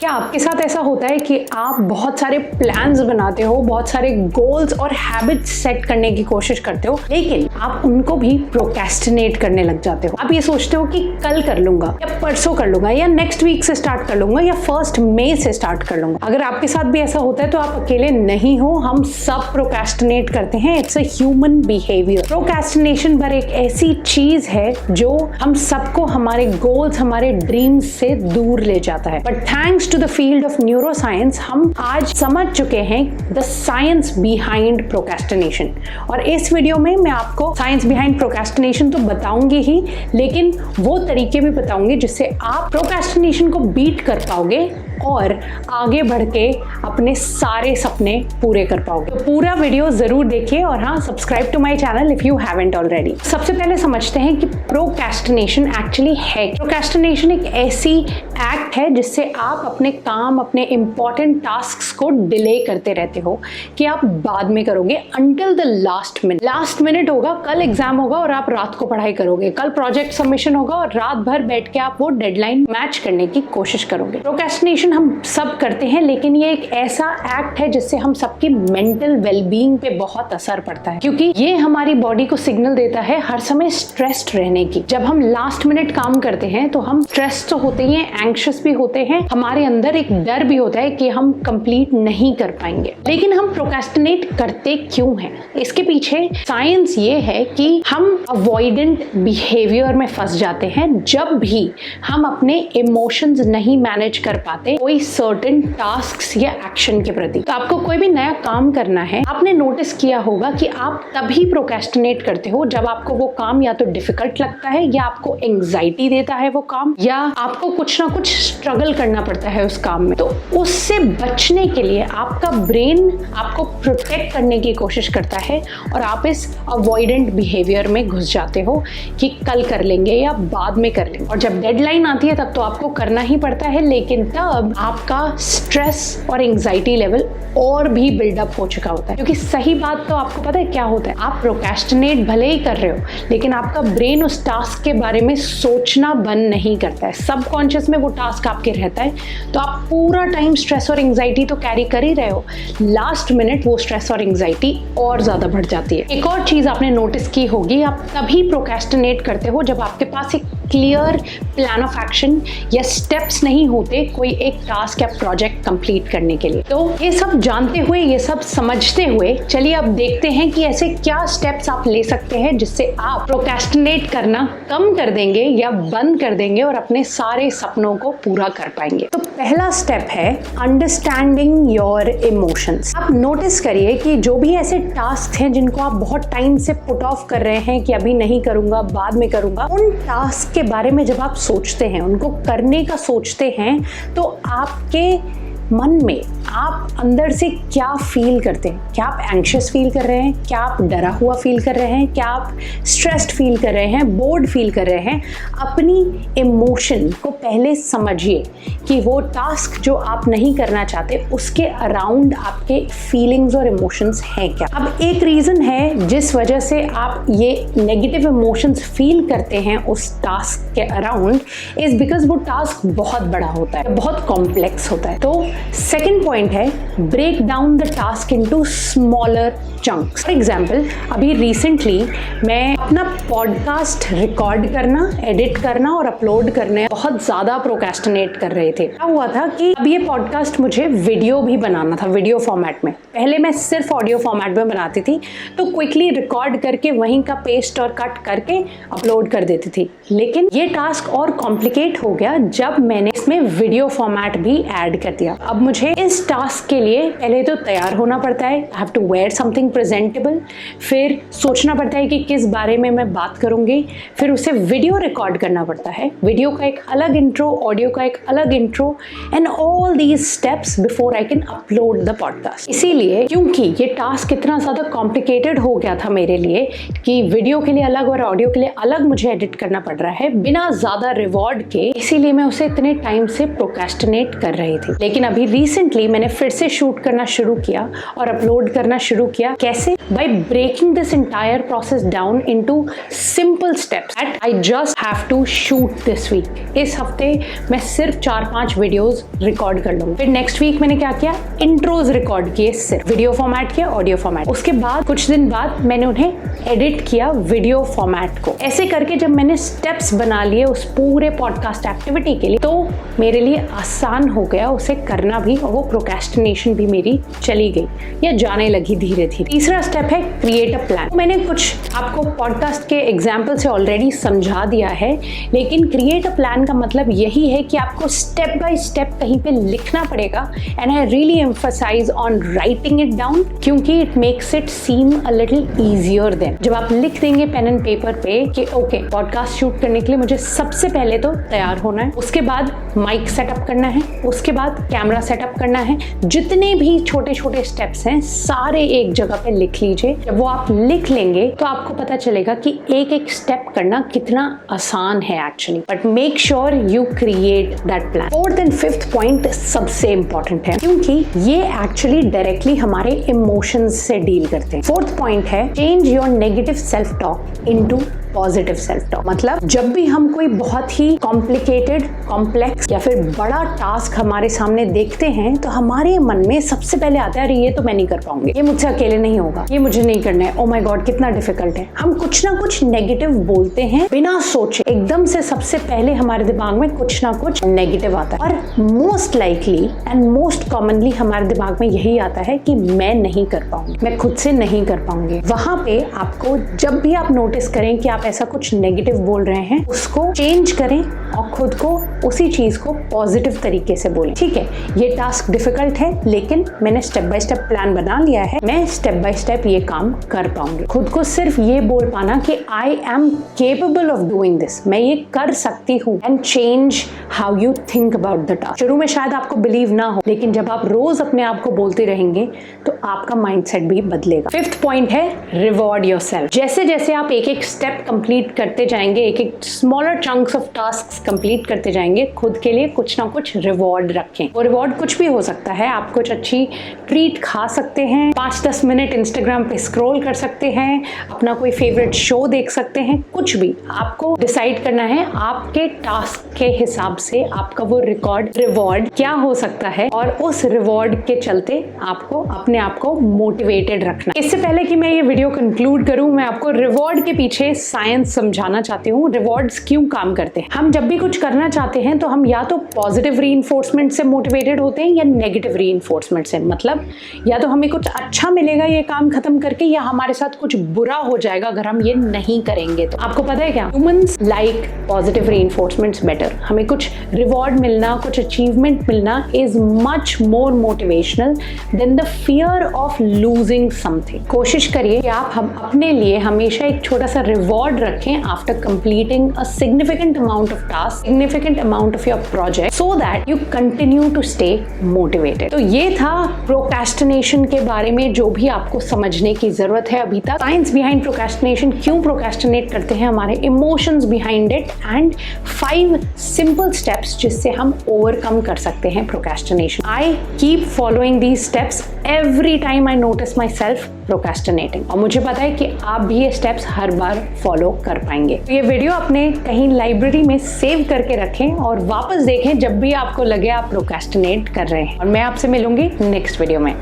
क्या आपके साथ ऐसा होता है कि आप बहुत सारे प्लान्स बनाते हो, बहुत सारे गोल्स और हैबिट्स सेट करने की कोशिश करते हो, लेकिन आप उनको भी प्रोक्रेस्टिनेट करने लग जाते हो। आप ये सोचते हो कि कल कर लूंगा या परसों कर लूंगा या नेक्स्ट वीक से स्टार्ट कर लूंगा या 1 मई से स्टार्ट कर लूंगा। अगर आपके साथ भी ऐसा होता है तो आप अकेले नहीं हो, हम सब प्रोक्रेस्टिनेट करते हैं। It's a human behaviour. Procrastination पर एक ऐसी चीज है जो हम सबको हमारे गोल्स, हमारे ड्रीम्स से दूर ले जाता है। But thanks to the field of neuroscience हम आज समझ चुके हैं द साइंस बिहाइंड प्रोक्रेस्टिनेशन। और इस वीडियो में मैं आपको साइंस बिहाइंड प्रोक्रेस्टिनेशन तो बताऊंगी ही, लेकिन वो तरीके भी बताऊंगी जिससे आप प्रोक्रेस्टिनेशन को बीट कर पाओगे और आगे बढ़ के अपने सारे सपने पूरे कर पाओगे। तो पूरा वीडियो जरूर देखिए और हाँ, subscribe to my channel if you haven't already. सबसे पहले समझते हैं कि प्रोक्रेस्टिनेशन एक्चुअली है। प्रोक्रेस्टिनेशन एक ऐसी एक्ट है जिससे आप अपने काम, अपने इंपॉर्टेंट टास्क्स को डिले करते रहते हो कि आप बाद में करोगे until the last minute. Last minute होगा, कल एग्जाम होगा और आप रात को पढ़ाई करोगे, कल प्रोजेक्ट सबमिशन होगा और रात भर बैठ के आप वो डेडलाइन मैच करने की कोशिश करोगे। प्रोक्रेस्टिनेशन हम सब करते हैं, लेकिन ये एक ऐसा एक्ट है जिससे हम सबकी मेंटल वेलबींग पे बहुत असर पड़ता है, क्योंकि ये हमारी बॉडी को सिग्नल देता है हर समय स्ट्रेस्ड रहने की। जब हम लास्ट मिनट काम करते हैं तो हम स्ट्रेस तो होते ही हैं, एंग्शियस भी होते हैं, हमारे अंदर एक डर भी होता है कि हम कंप्लीट नहीं कर पाएंगे। लेकिन हम प्रोक्रेस्टिनेट करते क्यों हैं? इसके पीछे साइंस ये है कि हम अवॉइडेंट बिहेवियर में फंस जाते हैं जब भी हम अपने इमोशंस नहीं मैनेज कर पाते कोई सर्टेन टास्क्स या एक्शन के प्रति। तो आपको कोई भी नया काम करना है, आपने नोटिस किया होगा कि आप तभी प्रोक्रेस्टिनेट करते हो जब आपको वो काम या तो डिफिकल्ट लगता है या आपको एंग्जाइटी देता है वो काम, या आपको कुछ ना कुछ स्ट्रगल करना पड़ता है उस काम में। तो उससे बचने के लिए आपका ब्रेन आपको प्रोटेक्ट करने की कोशिश करता है और आप इस अवॉइडेंट बिहेवियर में घुस जाते हो कि कल कर लेंगे या बाद में कर लेंगे। और जब डेडलाइन आती है तब तो आपको करना ही पड़ता है, लेकिन तब आपका स्ट्रेस और एंग्जाइटी लेवल और भी बिल्डअप हो चुका होता है। क्योंकि सही बात तो आपको पता है क्या होता है, आप प्रोक्रेस्टिनेट भले ही कर रहे हो, लेकिन आपका ब्रेन उस टास्क के बारे में सोचना बंद नहीं करता है। सबकॉन्शियस में वो टास्क आपके रहता है, तो आप पूरा टाइम स्ट्रेस और एंग्जाइटी तो कैरी कर ही रहे हो, लास्ट मिनट वो स्ट्रेस और एंग्जाइटी और ज्यादा बढ़ जाती है। एक और चीज आपने नोटिस की होगी, आप तभी प्रोक्रेस्टिनेट करते हो जब आपके पास एक क्लियर प्लान ऑफ एक्शन या स्टेप्स नहीं होते कोई एक टास्क या प्रोजेक्ट कंप्लीट करने के लिए। तो ये सब जानते हुए, ये सब समझते हुए, चलिए अब देखते हैं कि ऐसे क्या स्टेप्स आप ले सकते हैं जिससे आप प्रोक्रेस्टिनेट करना कम कर देंगे या बंद कर देंगे और अपने सारे सपनों को पूरा कर पाएंगे। तो पहला स्टेप है अंडरस्टैंडिंग योर इमोशंस। आप नोटिस करिए कि जो भी ऐसे टास्क हैं जिनको आप बहुत टाइम से पुट ऑफ कर रहे हैं कि अभी नहीं करूंगा, बाद में करूंगा, उन टास्क के बारे में जब आप सोचते हैं, उनको करने का सोचते हैं, तो आपके मन में आप अंदर से क्या फील करते हैं? क्या आप एंग्शियस फील कर रहे हैं? क्या आप डरा हुआ फील कर रहे हैं? क्या आप स्ट्रेस्ड फील कर रहे हैं? बोर्ड फील कर रहे हैं? अपनी इमोशन को पहले समझिए कि वो टास्क जो आप नहीं करना चाहते उसके अराउंड आपके फीलिंग्स और इमोशंस हैं क्या। अब एक रीज़न है जिस वजह से आप ये नेगेटिव इमोशंस फील करते हैं उस टास्क के अराउंड, इज बिकॉज वो टास्क बहुत बड़ा होता है, बहुत कॉम्प्लेक्स होता है। तो सेकेंड पॉइंट है break down the task into smaller chunks. For example, अभी रिसेंटली मैं अपना पॉडकास्ट रिकॉर्ड करना, एडिट करना और अपलोड करने बहुत ज़्यादा प्रोक्रेस्टिनेट कर रहे थे। क्या हुआ था कि अब ये पॉडकास्ट मुझे वीडियो भी बनाना था, वीडियो फॉर्मेट में। पहले मैं सिर्फ ऑडियो फॉर्मेट में बनाती थी, तो क्विकली रिकॉर्ड करके वहीं का पेस्ट और कट करके अपलोड कर देती थी। लेकिन ये टास्क और कॉम्प्लिकेट हो गया जब मैंने इसमें वीडियो फॉर्मेट भी ऐड कर दिया। अब मुझे इस टास्क के लिए पहले तो तैयार होना पड़ता है, I have to wear something presentable, फिर सोचना पड़ता है कि किस बारे में मैं बात करूंगी, फिर उसे वीडियो रिकॉर्ड करना पड़ता है, वीडियो का एक अलग इंट्रो, ऑडियो का एक अलग intro, and all these steps before I can upload the podcast. इसीलिए क्योंकि ये टास्क इतना ज़्यादा कॉम्प्लिकेटेड हो गया था मेरे लिए कि वीडियो के लिए अलग और ऑडियो के लिए अलग मुझे एडिट करना पड़ रहा है बिना ज़्यादा रिवॉर्ड के, इसीलिए मैं उसे इतने टाइम से प्रोक्रेस्टिनेट कर रही थी। लेकिन अभी रिसेंटली मैंने मैंने फिर से शूट करना शुरू किया और अपलोड करना शुरू किया। कैसे? By breaking this entire process down into simple steps that I just have to shoot this week. इस हफ्ते मैं सिर्फ 4-5 वीडियोस रिकॉर्ड कर लूंगा। फिर नेक्स्ट वीक मैंने क्या किया, इंट्रोज रिकॉर्ड किए, सिर्फ वीडियो फॉर्मेट किया, ऑडियो फॉर्मेट। उसके बाद कुछ दिन बाद मैंने उन्हें एडिट किया वीडियो फॉर्मेट को। ऐसे करके जब मैंने स्टेप्स बना लिए उस पूरे पॉडकास्ट एक्टिविटी के लिए, तो मेरे लिए आसान हो गया उसे करना भी, और वो प्रोक्रेस्टिनेशन भी मेरी चली गई या जाने लगी धीरे धीरे। तीसरा स्टेप है क्रिएट अ प्लान। मैंने कुछ आपको पॉडकास्ट के एग्जाम्पल से ऑलरेडी समझा दिया है, लेकिन क्रिएट अ प्लान का मतलब यही है कि आपको स्टेप बाय स्टेप कहीं पे लिखना पड़ेगा। And I really emphasise on writing it down, क्योंकि it makes it seem a little easier then. जब आप लिख देंगे पेन एंड पेपर पे कि ओके पॉडकास्ट शूट करने के लिए मुझे सबसे पहले तो तैयार होना है, उसके बाद माइक सेटअप करना है, उसके बाद कैमरा सेटअप करना है, जितने भी छोटे छोटे स्टेप्स हैं सारे एक जगह पे लिख लीजिए। जब वो आप लिख लेंगे तो आपको पता चलेगा कि एक एक स्टेप करना कितना आसान है actually. But make sure you create that plan. Fourth and fifth point सबसे इंपॉर्टेंट है, क्योंकि ये एक्चुअली डायरेक्टली हमारे इमोशंस से डील करते हैं। फोर्थ पॉइंट है change your negative self talk into positive self talk. मतलब जब भी हम कोई बहुत ही कॉम्प्लिकेटेड, कॉम्प्लेक्स या फिर बड़ा टास्क हमारे सामने देखते हैं तो हमारे मन में सबसे पहले आता है अरे ये तो मैं नहीं कर पाऊंगी, ये मुझसे अकेले नहीं होगा, ये मुझे नहीं करना है, ओ माय गॉड कितना डिफिकल्ट है। हम कुछ ना कुछ नेगेटिव बोलते हैं बिना सोचे, एकदम से सबसे पहले हमारे दिमाग में कुछ ना कुछ नेगेटिव आता है। और most likely and most commonly हमारे दिमाग में यही आता है कि मैं नहीं कर पाऊंगी, मैं खुद से नहीं कर पाऊंगी। वहां पे आपको जब भी आप नोटिस करें कि आप ऐसा कुछ नेगेटिव बोल रहे हैं, उसको चेंज करें और खुद को उसी चीज को पॉजिटिव तरीके से बोलें। ठीक है, ये टास्क डिफिकल्ट है, लेकिन मैंने स्टेप बाय स्टेप प्लान बना लिया है, मैं स्टेप बाय स्टेप ये काम कर पाऊंगी। खुद को सिर्फ ये बोल पाना कि I am capable of doing this, मैं ये कर सकती हूँ, and change how you think about the task. शुरू में शायद आपको बिलीव ना हो, लेकिन जब आप रोज अपने आप को बोलते रहेंगे तो आपका माइंडसेट भी बदलेगा। फिफ्थ पॉइंट है रिवॉर्ड योरसेल्फ। जैसे जैसे आप एक एक स्टेप कंप्लीट करते जाएंगे, एक एक smaller chunks of tasks complete करते जाएंगे, खुद के लिए कुछ ना कुछ रिवॉर्ड रखें। वो रिवॉर्ड कुछ भी हो सकता है, आप कुछ अच्छी ट्रीट खा सकते हैं, 5-10 मिनट इंस्टाग्राम पे स्क्रॉल कर सकते हैं, अपना कोई फेवरेट शो देख सकते हैं, कुछ भी आपको डिसाइड करना है आपके टास्क के हिसाब से आपका वो रिवॉर्ड क्या हो सकता है, और उस रिवॉर्ड के चलते आपको अपने आप को मोटिवेटेड रखना। इससे पहले कि मैं ये वीडियो कंक्लूड करूं, मैं आपको रिवॉर्ड के पीछे साइंस समझाना चाहती हूँ। रिवॉर्ड्स क्यों काम करते हैं। हम जब भी कुछ करना चाहते हैं तो हम या तो पॉजिटिव रीइंफोर्समेंट से मोटिवेटेड होते हैं या नेगेटिव रीइंफोर्समेंट से। मतलब या तो हमें कुछ अच्छा मिलेगा ये काम खत्म करके, या हमारे साथ कुछ बुरा हो जाएगा अगर हम ये नहीं करेंगे। तो आपको पता है क्या, humans like positive reinforcements better. हमें कुछ रिवॉर्ड मिलना, कुछ अचीवमेंट मिलना is much more motivational than the fear of losing something. कोशिश करिए कि आप हम अपने लिए हमेशा एक छोटा सा रिवॉर्ड रखें after completing a significant amount of task, significant amount of your project, so that you continue to stay motivated. तो ये था प्रोक्रेस्टिनेशन के बारे में जो भी आपको समझने की जरूरत है अभी तक। साइंस बिहाइंड प्रोक्रेस्टिनेशन, क्यों प्रोक्रेस्टिनेट करते हैं, हमारे emotions behind it, and 5 simple steps जिससे हम ओवरकम कर सकते हैं procrastination. I keep following these steps every time I notice my self procrastinating, और मुझे पता है कि आप भी ये स्टेप्स हर बार फॉलो कर पाएंगे। तो ये वीडियो अपने कहीं लाइब्रेरी में सेव करके रखें और वापस देखें जब भी आपको लगे आप प्रोक्रेस्टिनेट कर रहे हैं। और मैं आपसे मिलूंगी नेक्स्ट वीडियो में।